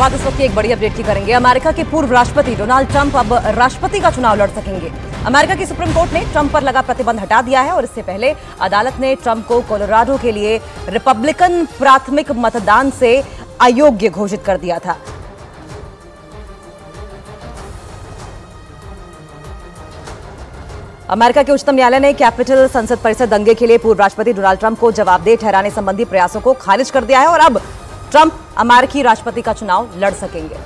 शुरुआत इस वक्त की एक बड़ी अपडेट की करेंगे। अमेरिका के पूर्व राष्ट्रपति डोनाल्ड ट्रंप अब राष्ट्रपति का चुनाव लड़ सकेंगे। अमेरिका की सुप्रीम कोर्ट ने ट्रंप पर लगा प्रतिबंध हटा दिया है और इससे पहले अदालत ने ट्रंप को कोलोराडो के लिए रिपब्लिकन प्राथमिक मतदान से अयोग्य घोषित कर दिया था। अमेरिका के उच्चतम न्यायालय ने कैपिटल संसद परिसर दंगे के लिए पूर्व राष्ट्रपति डोनाल्ड ट्रंप को जवाबदेह ठहराने संबंधी प्रयासों को खारिज कर दिया है और अब ट्रंप अमेरिकी राष्ट्रपति का चुनाव लड़ सकेंगे।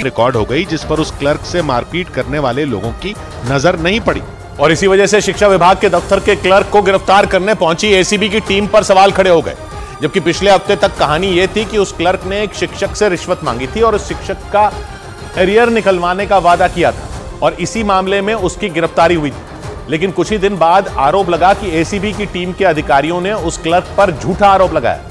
रिकॉर्ड हो गई जिस पर उस क्लर्क से मारपीट करने वाले लोगों की नजर नहीं पड़ी और इसी वजह से शिक्षा विभाग के दफ्तर के क्लर्क को गिरफ्तार करने पहुंची एसीबी की टीम पर सवाल खड़े हो गए। जबकि पिछले हफ्ते तक कहानी यह थी कि उस क्लर्क ने एक शिक्षक से रिश्वत मांगी थी और उस शिक्षक का एरियर निकलवाने का वादा किया था और इसी मामले में उसकी गिरफ्तारी हुई थी। लेकिन कुछ ही दिन बाद आरोप लगा कि एसीबी की टीम के अधिकारियों ने उस क्लर्क पर झूठा आरोप लगाया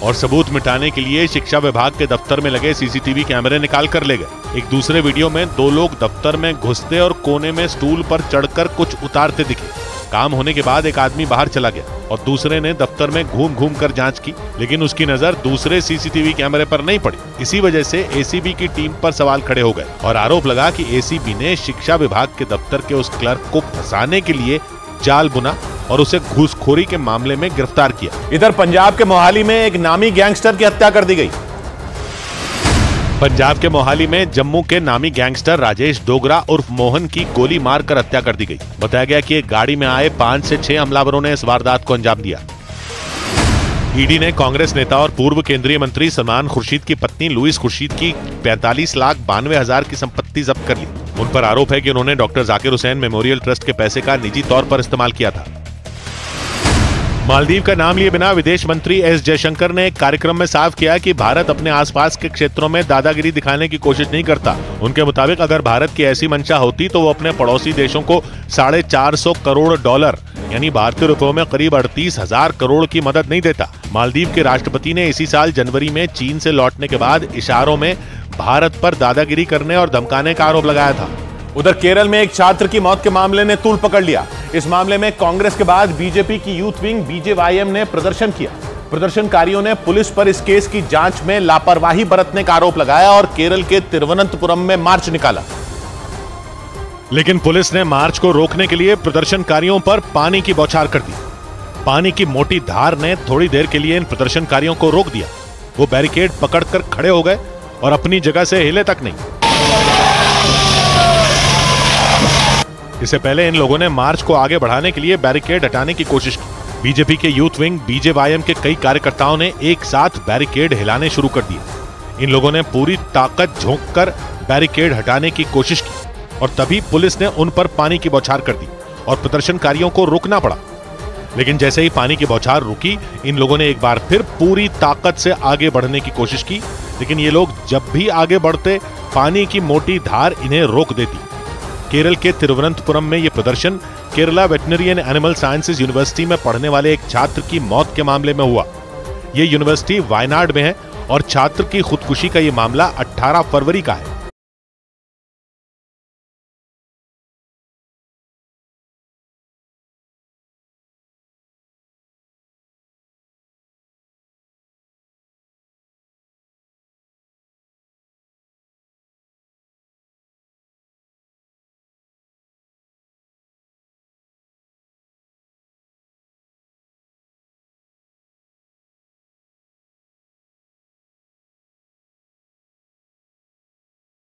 और सबूत मिटाने के लिए शिक्षा विभाग के दफ्तर में लगे सीसीटीवी कैमरे निकाल कर ले गए। एक दूसरे वीडियो में दो लोग दफ्तर में घुसते और कोने में स्टूल पर चढ़कर कुछ उतारते दिखे। काम होने के बाद एक आदमी बाहर चला गया और दूसरे ने दफ्तर में घूम घूम कर जांच की, लेकिन उसकी नजर दूसरे सीसीटीवी कैमरे पर नहीं पड़ी। इसी वजह से एसीबी की टीम पर सवाल खड़े हो गए और आरोप लगा कि एसीबी ने शिक्षा विभाग के दफ्तर के उस क्लर्क को फंसाने के लिए जाल बुना और उसे घूसखोरी के मामले में गिरफ्तार किया। इधर पंजाब के मोहाली में एक नामी गैंगस्टर की हत्या कर दी गई। पंजाब के मोहाली में जम्मू के नामी गैंगस्टर राजेश डोगरा उर्फ मोहन की गोली मारकर हत्या कर दी गई। बताया गया कि एक गाड़ी में आए 5 से 6 हमलावरों ने इस वारदात को अंजाम दिया। ईडी ने कांग्रेस नेता और पूर्व केंद्रीय मंत्री सलमान खुर्शीद की पत्नी लुईस खुर्शीद की 45,92,000 की संपत्ति जब्त कर ली। उन पर आरोप है कि उन्होंने doctor Zakir Hussain memorial trust के पैसे का निजी तौर पर इस्तेमाल किया था। मालदीव का नाम लिए बिना विदेश मंत्री एस जयशंकर ने एक कार्यक्रम में साफ किया कि भारत अपने आसपास के क्षेत्रों में दादागिरी दिखाने की कोशिश नहीं करता। उनके मुताबिक अगर भारत की ऐसी मंशा होती तो वो अपने पड़ोसी देशों को $450 करोड़ यानी भारतीय रुपयों में करीब 38,000 करोड़ की मदद नहीं देता। मालदीव के राष्ट्रपति ने इसी साल जनवरी में चीन से लौटने के बाद इशारों में भारत पर दादागिरी करने और धमकाने का आरोप लगाया था। उधर केरल में एक छात्र की मौत के मामले ने तूल पकड़ लिया। इस मामले में कांग्रेस के बाद बीजेपी की यूथ विंग बीजेवाईएम ने प्रदर्शन किया। प्रदर्शनकारियों ने पुलिस पर इस केस की जांच में लापरवाही बरतने का आरोप लगाया और केरल के तिरुवनंतपुरम में मार्च निकाला। लेकिन पुलिस ने मार्च को रोकने के लिए प्रदर्शनकारियों पर पानी की बौछार कर दी। पानी की मोटी धार ने थोड़ी देर के लिए इन प्रदर्शनकारियों को रोक दिया। वो बैरिकेड पकड़कर खड़े हो गए और अपनी जगह से हिले तक नहीं। इससे पहले इन लोगों ने मार्च को आगे बढ़ाने के लिए बैरिकेड हटाने की कोशिश की। बीजेपी के यूथ विंग बीजेवाईएम के कई कार्यकर्ताओं ने एक साथ बैरिकेड हिलाने शुरू कर दिए। इन लोगों ने पूरी ताकत झोंककर बैरिकेड हटाने की कोशिश की और तभी पुलिस ने उन पर पानी की बौछार कर दी और प्रदर्शनकारियों को रुकना पड़ा। लेकिन जैसे ही पानी की बौछार रुकी, इन लोगों ने एक बार फिर पूरी ताकत से आगे बढ़ने की कोशिश की, लेकिन ये लोग जब भी आगे बढ़ते पानी की मोटी धार इन्हें रोक देती। केरल के तिरुवनंतपुरम में यह प्रदर्शन Kerala veterinary and animal sciences university में पढ़ने वाले एक छात्र की मौत के मामले में हुआ। यह यूनिवर्सिटी वायनाड में है और छात्र की खुदकुशी का यह मामला 18 फरवरी का है।